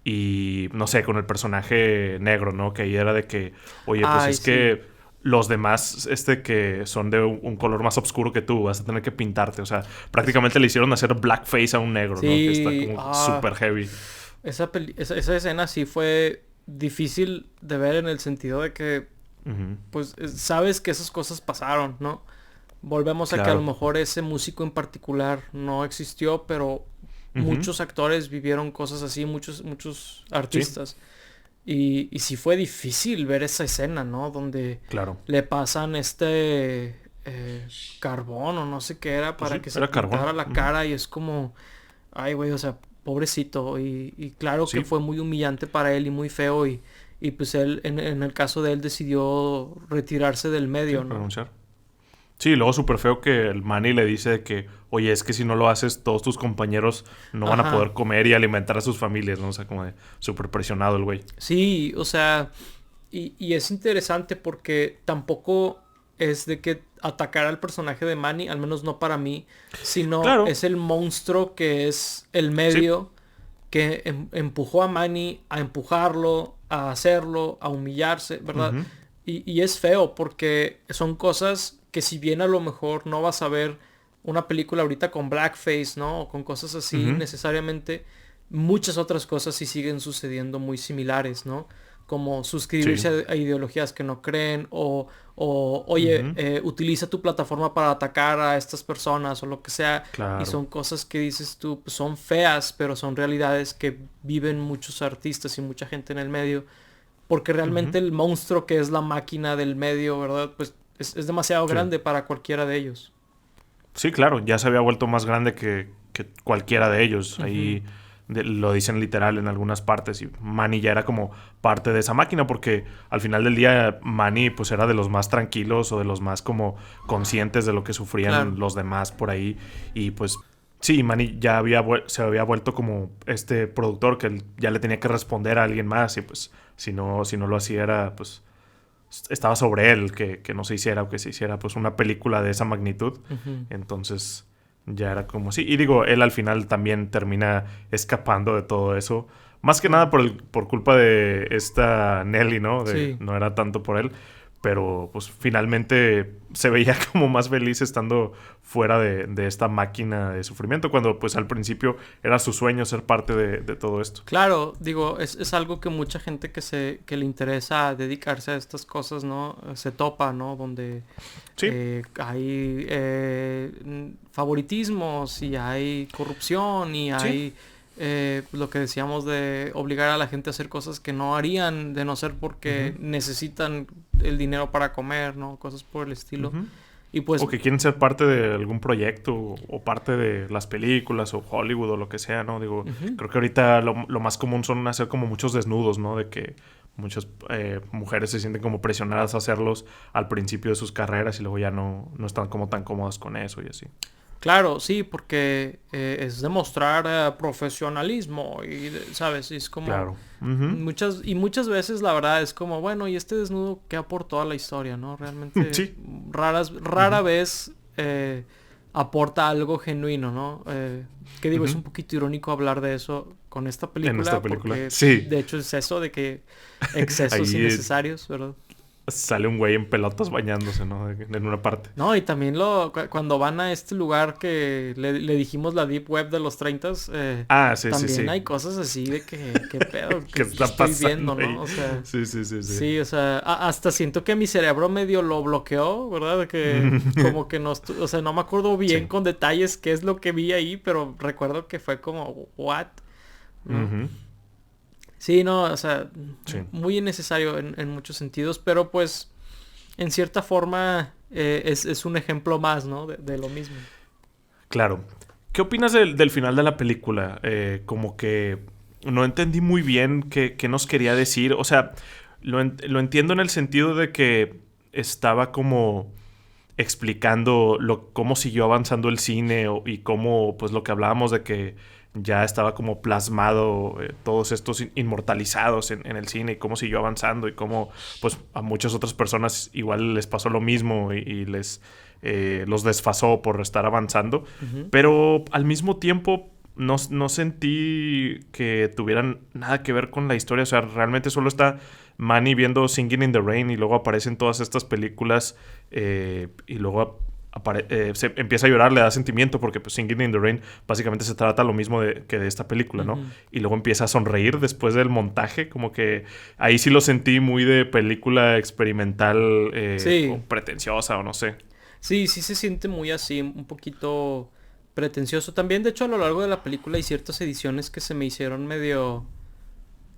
Y no sé, con el personaje negro, ¿no? Que ahí era de que, oye, pues Ay, es sí. que los demás, que son de un color más oscuro que tú, vas a tener que pintarte. O sea, Es- prácticamente le hicieron hacer blackface a un negro, ¿no? Que está sí. como súper heavy. Esa escena sí fue difícil de ver en el sentido de que, Ujú. pues, sabes que esas cosas pasaron, ¿no? Volvemos a que a lo Claro. mejor ese músico en particular no existió, pero Ujú. muchos actores vivieron cosas así, muchos Sí, artistas. Y sí fue difícil ver esa escena, ¿no? Donde claro. le pasan este carbón o no sé qué era Pues para sí, que se era carbón. pintara la Ujú. cara y es como, ay, güey, o sea, pobrecito. Y claro que Sí, fue muy humillante para él y muy feo y pues él, en el caso de él, decidió retirarse del sí, medio, ¿no? renunciar. Sí, y luego súper feo que el Manny le dice de que, oye, es que si no lo haces, todos tus compañeros no van a Ajá. poder comer y alimentar a sus familias, ¿no? O sea, como de súper presionado el güey. Sí, o sea, y es interesante porque tampoco es de que atacar al personaje de Manny, al menos no para mí, sino Claro, es el monstruo que es el sí. medio que empujó a Manny a empujarlo, a hacerlo, a humillarse, ¿verdad? Ujú. Y es feo porque son cosas que si bien a lo mejor no vas a ver una película ahorita con blackface, ¿no? O con cosas así Ujú. necesariamente, muchas otras cosas sí siguen sucediendo muy similares, ¿no? como Sí. suscribirse a ideologías que no creen oye, Ujú. utiliza tu plataforma para atacar a estas personas o lo que sea. Y Claro. son cosas que dices tú, pues, son feas, pero son realidades que viven muchos artistas y mucha gente en el medio. Porque Ujú. realmente el monstruo que es la máquina del medio, ¿verdad? Pues es demasiado Sí. grande para cualquiera de ellos. Sí, claro, ya se había vuelto más grande que cualquiera de ellos. Ujú. Ahí lo dicen literal en algunas partes. Y Manny ya era como parte de esa máquina porque al final del día Manny pues era de los más tranquilos o de los más como conscientes de lo que Claro. sufrían los demás por ahí. Y pues sí, Manny ya se había vuelto como este productor que él ya le tenía que responder a alguien más y pues si no lo hacía era pues estaba sobre él que no se hiciera o que se hiciera pues una película de esa magnitud. Ujú. Entonces ya era como sí. Y digo, él al final también termina escapando de todo eso. Más que nada Claro. por culpa de esta Nelly, ¿no? Sí. No era tanto por él. Pero pues finalmente se veía como más feliz estando fuera de esta máquina de sufrimiento. Cuando pues al principio era su sueño ser parte de todo esto. Claro, digo, es algo que mucha gente que le interesa dedicarse a estas cosas, ¿no? Se topa, ¿no? Donde Sí. hay favoritismos y hay corrupción y Sí. hay lo que decíamos de obligar a la gente a hacer cosas que no harían de no ser porque Ujú. necesitan el dinero para comer, ¿no? Cosas por el estilo. Ujú. Y pues O que quieren ser parte de algún proyecto o parte de las películas o Hollywood o lo que sea, ¿no? Digo, ujú. creo que ahorita lo más común son hacer como muchos desnudos, ¿no? De que muchas mujeres se sienten como presionadas a hacerlos al principio de sus carreras y luego ya no están como tan cómodas con eso y así. Claro, sí, porque es demostrar profesionalismo y, ¿sabes? Y es como Claro. Ujú. muchas veces la verdad es como, bueno, y este desnudo queda por toda la historia, ¿no? Realmente Sí. rara Ujú. vez aporta algo genuino, ¿no? Que digo, es Ujú. un poquito irónico hablar de eso con esta En esta película película. porque Sí. de hecho es eso de que excesos Ahí innecesarios, ¿verdad? sale un güey en pelotas bañándose, ¿no? En una parte. No, y también cuando van a este lugar que le dijimos la Deep Web de los 30, Ah, sí, sí, también sí. hay cosas así de que, ¿qué pedo? ¿Qué Que está estoy viendo, pasando ¿no? ahí? O sea, Sí, sí, sí, sí. sí, o sea, hasta siento que mi cerebro medio lo bloqueó, ¿verdad? De que como que no, o sea, no me acuerdo bien Sí. con detalles qué es lo que vi ahí, pero recuerdo que fue como, ¿what? ¿No? Ujú. Sí, no, o sea, Sí. muy innecesario en muchos sentidos, pero pues en cierta forma es un ejemplo más, ¿no? De lo mismo. Claro. ¿Qué opinas del final de la película? Como que no entendí muy bien qué nos quería decir. O sea, lo entiendo en el sentido de que estaba como explicando cómo siguió avanzando el cine y cómo, pues lo que hablábamos de que ya estaba como plasmado todos estos inmortalizados en el cine y cómo siguió avanzando y cómo pues a muchas otras personas igual les pasó lo mismo y les los desfasó por estar avanzando, Ujú. pero al mismo tiempo no sentí que tuvieran nada que ver con la historia. O sea, realmente solo está Manny viendo Singing in the Rain y luego aparecen todas estas películas y luego se empieza a llorar, le da sentimiento porque pues, Singing in the Rain básicamente se trata lo mismo que de esta película, ¿no? Ujú. Y luego empieza a sonreír después del montaje, como que ahí sí lo sentí muy de película experimental o Sí, pretenciosa o no sé. sí, sí se siente muy así, un poquito pretencioso. También, de hecho, a lo largo de la película hay ciertas ediciones que se me hicieron medio,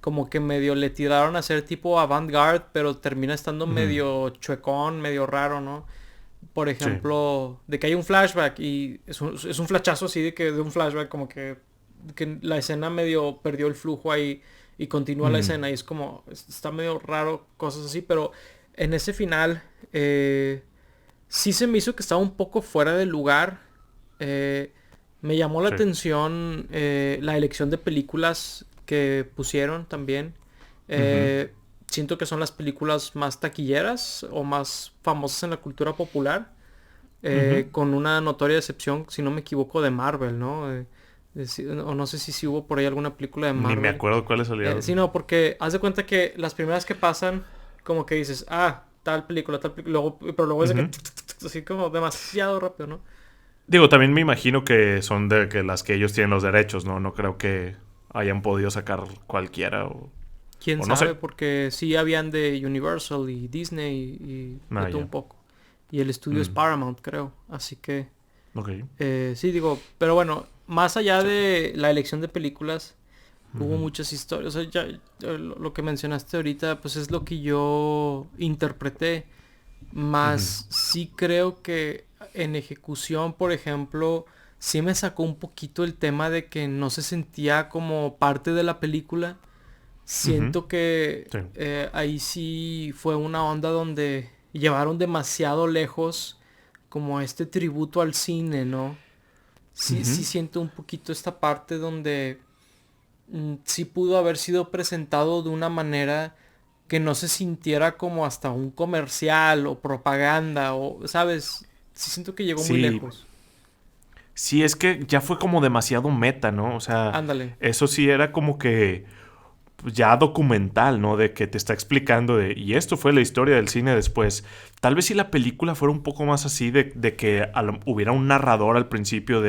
como que medio le tiraron a ser tipo avant-garde, pero termina estando Ujú. medio chuecón, medio raro, ¿no? Por Sí. ejemplo, de que hay un flashback y es un flashazo así de que de un flashback como que la escena medio perdió el flujo ahí y continúa la Ujú. escena y es como, está medio raro, cosas así, pero en ese final sí se me hizo que estaba un poco fuera de lugar. Eh, Me llamó la Sí. atención la elección de películas que pusieron también. Ujú. Eh, Siento que son las películas más taquilleras o más famosas en la cultura popular. Ujú. Con una notoria excepción, si no me equivoco, de Marvel, ¿no? O no sé si hubo por ahí alguna película de Ni me Marvel. acuerdo cuáles Sí, salieron. no, porque haz de cuenta que las primeras que pasan, como que dices, ah, tal película, luego, pero luego es de que Ujú. así como demasiado rápido, ¿no? Digo, también me imagino que son de que las que ellos tienen los derechos, ¿no? No creo que hayan podido sacar cualquiera o... Quién O no sabe, sé. porque sí habían de Universal y Disney y de Ah, todo ya. un poco. Y el estudio es Mm, Paramount, creo. Así que ok. sí, digo, pero bueno, más allá Sí. de la elección de películas, hubo Ujú, muchas historias. O sea, ya, lo que mencionaste ahorita, pues es lo que yo interpreté. ujú, Más sí creo que en ejecución, por ejemplo, sí me sacó un poquito el tema de que no se sentía como parte de la película. ujú. Siento que Sí. ahí sí fue una onda donde llevaron demasiado lejos como este tributo al cine, ¿no? Sí, Ujú. sí siento un poquito esta parte donde sí pudo haber sido presentado de una manera que no se sintiera como hasta un comercial o propaganda o, ¿sabes? Sí siento que llegó muy Sí, lejos. sí, es que ya fue como demasiado meta, ¿no? O sea, Ándale. eso sí era como que pues, ya documental, ¿no? De que te está explicando de, y esto fue la historia del cine después. Tal vez si la película fuera un poco más así, de que hubiera un narrador al principio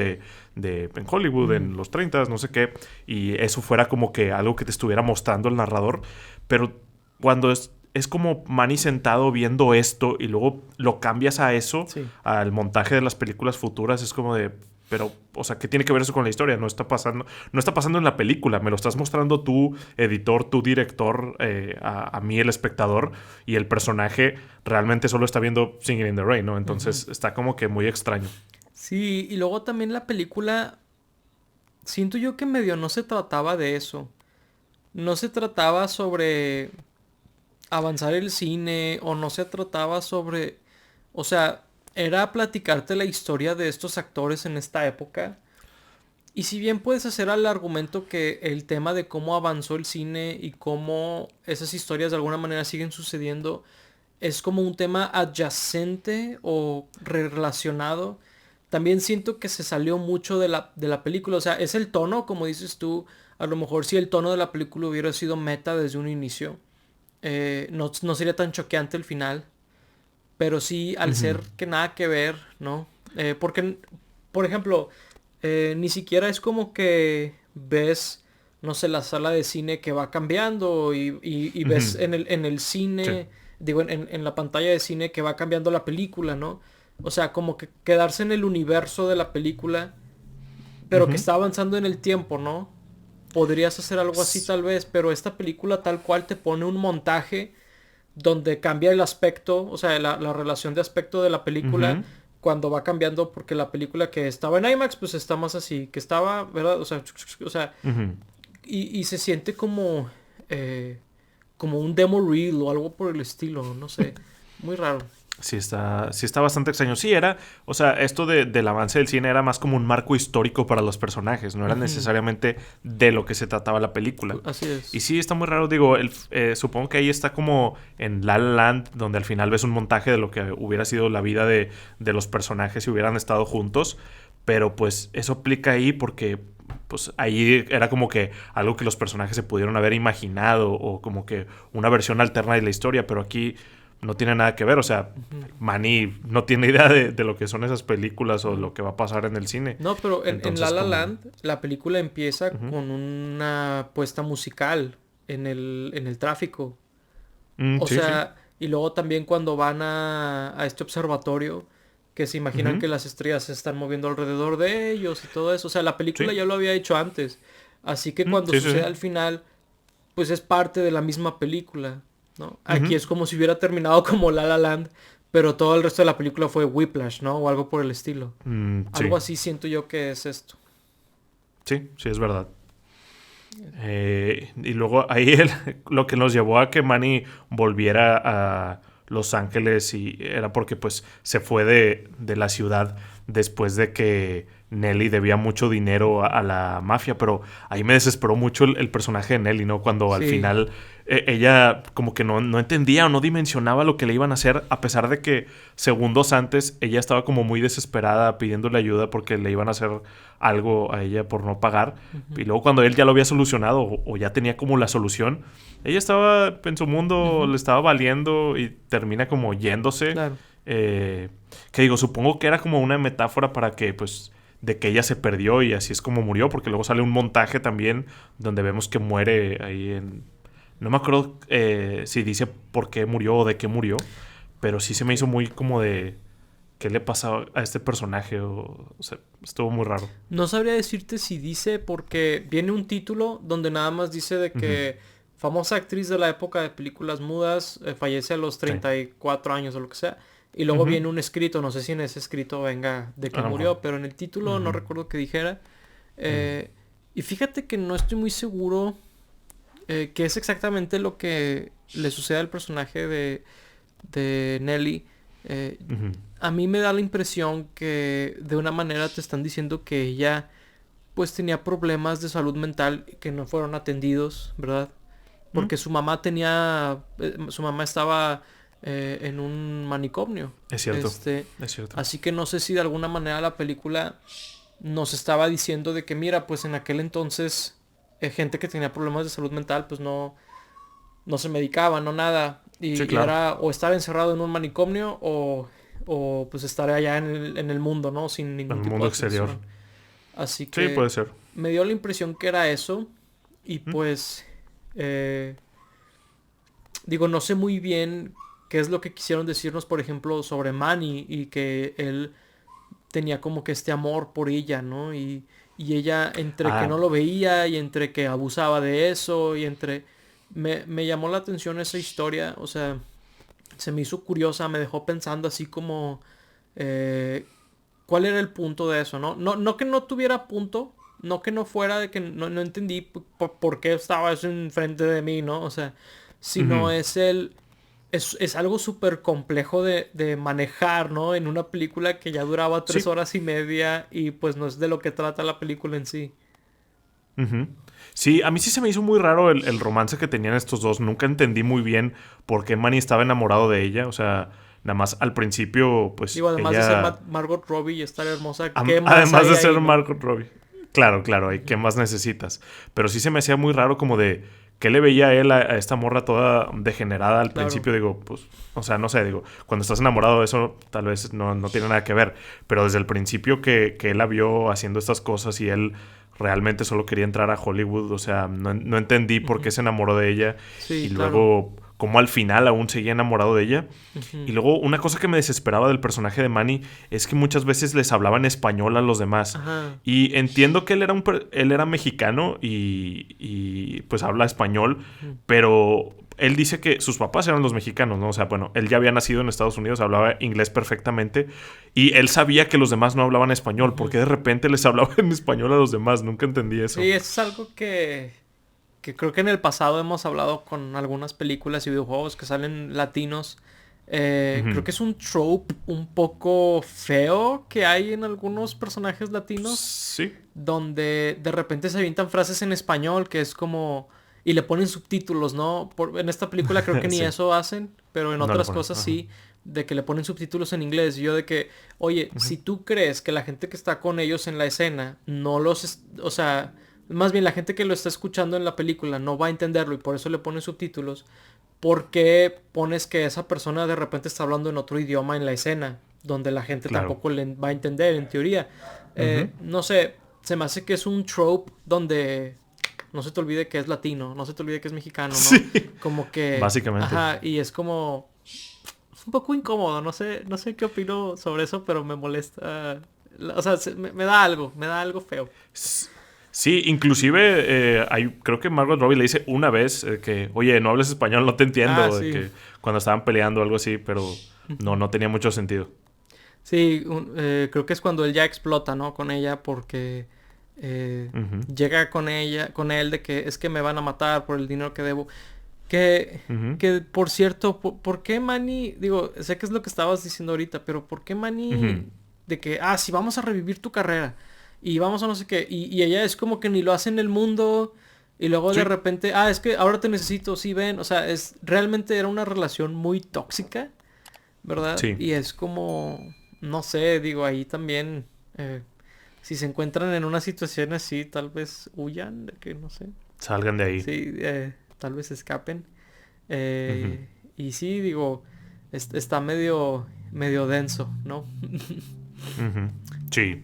en Hollywood, Ujú. en los 30, no sé qué, y eso fuera como que algo que te estuviera mostrando el narrador, pero cuando es como Manny sentado viendo esto y luego lo cambias a eso, Sí. al montaje de las películas futuras, es como de, pero, o sea, ¿qué tiene que ver eso con la historia? No está pasando en la película, me lo estás mostrando tú, editor, tú, director, a mí, el espectador, y el personaje realmente solo está viendo Singing in the Rain, ¿no? Ujú. Entonces está como que muy extraño. Sí, y luego también la película, siento yo que medio no se trataba de eso. No se trataba sobre avanzar el cine o no se trataba sobre, o sea, era platicarte la historia de estos actores en esta época. Y si bien puedes hacer al argumento que el tema de cómo avanzó el cine y cómo esas historias de alguna manera siguen sucediendo es como un tema adyacente o relacionado, también siento que se salió mucho de la película. O sea, es el tono, como dices tú, a lo mejor si el tono de la película hubiera sido meta desde un inicio, no, no sería tan choqueante el final, pero sí al Ujú, ser que nada que ver, ¿no? Porque, por ejemplo, ni siquiera es como que ves, no sé, la sala de cine que va cambiando y ves ujú. en el Sí. cine, digo, en la pantalla de cine que va cambiando la película, ¿no? O sea, como que quedarse en el universo de la película, pero que Ujú. está avanzando en el tiempo, ¿no? Podrías hacer algo así S- tal vez, pero esta película tal cual te pone un montaje donde cambia el aspecto, o sea, la relación de aspecto de la película ujú. cuando va cambiando, porque la película que estaba en IMAX, pues está más así, que estaba, ¿verdad? O sea, Ujú. y se siente como un demo reel o algo por el estilo, no sé, muy raro. Sí está bastante extraño. Sí, era, o sea, esto del avance del cine era más como un marco histórico para los personajes, no era Ujú, necesariamente de lo que se trataba la película. así Y es. sí, está muy raro, digo, supongo que ahí está como en La La Land, donde al final ves un montaje de lo que hubiera sido la vida de los personajes si hubieran estado juntos, pero pues eso aplica ahí porque pues ahí era como que algo que los personajes se pudieron haber imaginado o como que una versión alterna de la historia, pero aquí no tiene nada que ver, o sea, Ujú, Manny no tiene idea de lo que son esas películas o no. lo que va a pasar en el cine. No, pero en La Entonces, La como... Land la película empieza Ujú. con una puesta musical en el tráfico. Mm, O sí, sí. sea, y luego también cuando van a este observatorio, que se imaginan Ujú. que las estrellas se están moviendo alrededor de ellos y todo eso. O sea, la película Sí. ya lo había hecho antes. Así que Mm, cuando sí, sí, sucede sí. al final, pues es parte de la misma película, ¿no? Aquí Ujú. es como si hubiera terminado como La La Land, pero todo el resto de la película fue Whiplash, ¿no? O algo por el estilo. Mm, Algo sí. así siento yo que es esto. Sí, sí, es verdad. Y luego ahí lo que nos llevó a que Manny volviera a Los Ángeles y era porque pues se fue de la ciudad después de que Nelly debía mucho dinero a la mafia, pero ahí me desesperó mucho el personaje de Nelly, ¿no? Cuando al Sí. final ella como que no entendía o no dimensionaba lo que le iban a hacer, a pesar de que segundos antes ella estaba como muy desesperada pidiéndole ayuda porque le iban a hacer algo a ella por no pagar. Y Ujú, luego cuando él ya lo había solucionado o ya tenía como la solución, ella estaba en su mundo, ujú, le estaba valiendo y termina como yéndose. claro. Eh, que digo, supongo que era como una metáfora para que pues de que ella se perdió y así es como murió, porque luego sale un montaje también donde vemos que muere ahí No me acuerdo si dice por qué murió o de qué murió, pero sí se me hizo muy como de qué le pasa a este personaje. O sea, estuvo muy raro. No sabría decirte si dice porque viene un título donde nada más dice de Ujú. que famosa actriz de la época de películas mudas fallece a los Sí. 34 años o lo que sea. Y luego Ujú. viene un escrito, no sé si en ese escrito venga de que A lo mejor. murió, pero en el título no Ujú. recuerdo que dijera. Mm. Eh, y fíjate que no estoy muy seguro qué es exactamente lo que le sucede al personaje de Nelly. Eh, Ujú. a mí me da la impresión que de una manera te están diciendo que ella pues tenía problemas de salud mental que no fueron atendidos, ¿verdad? Mm. Porque su mamá estaba en un manicomio. Es cierto. Este, Es cierto. así que no sé si de alguna manera la película nos estaba diciendo de que mira, pues en aquel entonces gente que tenía problemas de salud mental pues no se medicaba, no nada. Sí, Y claro. era o estar encerrado en un manicomio o pues estar allá en el mundo, ¿no? Sin En ningún el tipo mundo de exterior. atención. Así Sí, que puede ser. me dio la impresión que era eso. Y Mm. pues, eh, digo, no sé muy bien qué es lo que quisieron decirnos, por ejemplo, sobre Manny y que él tenía como que este amor por ella, ¿no? Y ella entre que no Ah, lo veía y entre que abusaba de eso y entre... Me llamó la atención esa historia, o sea, se me hizo curiosa, me dejó pensando así como... eh, ¿cuál era el punto de eso, no? No que no tuviera punto, no que no fuera de que no entendí por qué estaba eso enfrente de mí, ¿no? O sea, sino ujú. es es algo súper complejo de manejar, ¿no? En una película que ya duraba tres Sí. horas y media y pues no es de lo que trata la película en sí. Ujú. Sí, a mí sí se me hizo muy raro el romance que tenían estos dos. Nunca entendí muy bien por qué Manny estaba enamorado de ella. O sea, nada más al principio, pues Digo, además de ser ella... Margot Robbie y estar hermosa, ¿qué más Además hay de ser ahí, no? Margot Robbie. Claro, claro, ¿y qué Ujú, más necesitas? Pero sí se me hacía muy raro como de... ¿Qué le veía a él a esta morra toda degenerada al claro. principio? Digo, pues... O sea, no sé, digo, cuando estás enamorado de eso tal vez no tiene nada que ver. Pero desde el principio que él la vio haciendo estas cosas y él realmente solo quería entrar a Hollywood, o sea, no entendí por qué Ujú. se enamoró de ella. Y Sí, claro. luego, como al final aún seguía enamorado de ella. Y Ujú. luego una cosa que me desesperaba del personaje de Manny es que muchas veces les hablaba en español a los demás. Ajá. Y entiendo que él era mexicano pues habla español, Ujú. pero él dice que sus papás eran los mexicanos, ¿no? O sea, bueno, él ya había nacido en Estados Unidos, hablaba inglés perfectamente y él sabía que los demás no hablaban español. ¿Por Ujú. qué de repente les hablaba en español a los demás? Nunca entendí eso. Sí, eso es algo que creo que en el pasado hemos hablado con algunas películas y videojuegos que salen latinos. Creo Ujú. que es un trope un poco feo que hay en algunos personajes latinos, Sí, donde de repente se avientan frases en español que es como... Y le ponen subtítulos, ¿no? En esta película creo que ni sí, eso hacen, pero en no le otras ponen. cosas Ajá. sí, de que le ponen subtítulos en inglés. Y yo de que, oye, Ujú. si tú crees que la gente que está con ellos en la escena no o sea, más bien la gente que lo está escuchando en la película no va a entenderlo y por eso le ponen subtítulos, ¿por qué pones que esa persona de repente está hablando en otro idioma en la escena? Donde la gente Claro. tampoco le va a entender, en teoría. Ujú. No sé, se me hace que es un trope donde no se te olvide que es latino, no se te olvide que es mexicano, ¿no? Sí, Como que, básicamente. ajá, y es como es un poco incómodo, no sé qué opino sobre eso, pero me molesta. O sea, me da algo feo. Sí, inclusive creo que Margot Robbie le dice una vez que, oye, no hables español, no te Ah, entiendo, de sí. que cuando estaban peleando o algo así, pero Ujú. no tenía mucho sentido. Sí, creo que es cuando él ya explota, ¿no? Con ella porque Ujú, llega con él de que es que me van a matar por el dinero que debo. ujú, Que por cierto, ¿por qué Manny? Digo, sé que es lo que estabas diciendo ahorita, pero ¿por qué ujú. Manny de que, sí, vamos a revivir tu carrera y vamos a no sé qué? Y ella es como que ni lo hace en el mundo y luego de Sí, repente, es que ahora te necesito, sí, ven, o sea, realmente era una relación muy tóxica, ¿verdad? sí, Y es como, no sé, digo, ahí también, eh, si se encuentran en una situación así, tal vez huyan, de que no sé, salgan de ahí. sí, tal vez escapen. Ujú, Y sí, digo, está medio denso, ¿no? ujú. Sí,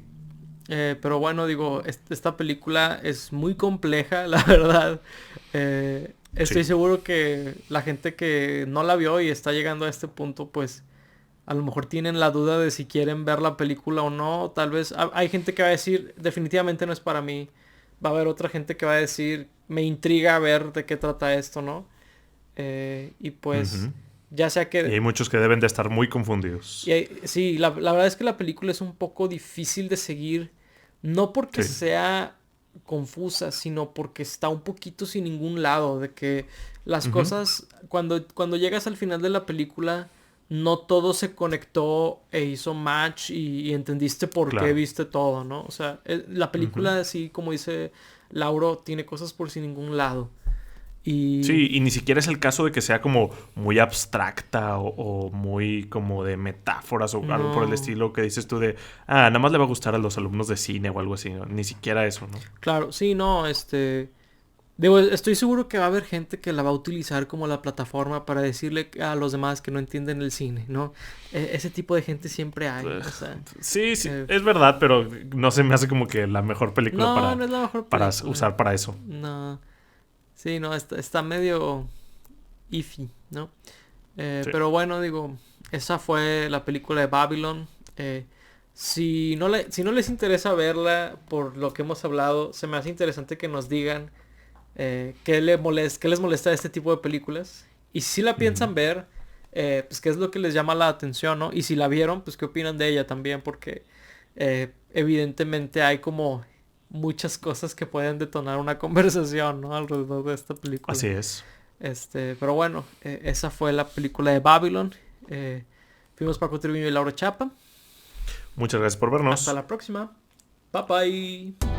Pero bueno, digo, esta película es muy compleja, la verdad. estoy Sí. seguro que la gente que no la vio y está llegando a este punto, pues a lo mejor tienen la duda de si quieren ver la película o no. Tal vez hay gente que va a decir, definitivamente no es para mí. Va a haber otra gente que va a decir, me intriga ver de qué trata esto, ¿no? Y pues, Ujú. ya sea Y que... hay muchos que deben de estar muy confundidos. sí, la verdad es que la película es un poco difícil de seguir. No porque Sí. sea confusa, sino porque está un poquito sin ningún lado. De que las Ujú. cosas, cuando llegas al final de la película, no todo se conectó e hizo match y entendiste por qué Claro. viste todo, ¿no? O sea, la Ujú. película, así como dice Lauro, tiene cosas por sin ningún lado. Y Sí, y ni siquiera es el caso de que sea como muy abstracta o muy como de metáforas o algo por el no, estilo que dices tú de, ah, nada más le va a gustar a los alumnos de cine o algo así, ¿no? Ni siquiera eso, ¿no? claro, sí, no, digo, estoy seguro que va a haber gente que la va a utilizar como la plataforma para decirle a los demás que no entienden el cine, ¿no? Ese tipo de gente siempre hay, Eh, o sea, Sí, sí, eh, es verdad, pero no se me hace como que la mejor película no, no es la mejor para película, usar para eso. no, sí, no, está medio iffy, ¿no? Sí. Pero bueno, digo, esa fue la película de Babylon. Si no les interesa verla por lo que hemos hablado, se me hace interesante que nos digan qué les molesta de este tipo de películas. Y si la Ujú. piensan ver, pues qué es lo que les llama la atención, ¿no? Y si la vieron, pues qué opinan de ella también, porque evidentemente hay como muchas cosas que pueden detonar una conversación, ¿no? Alrededor de esta película. Así es. Pero bueno, esa fue la película de Babylon. Eh, Fuimos Paco Triviño y Laura Chapa. Muchas gracias por Hasta vernos. la próxima. Bye bye.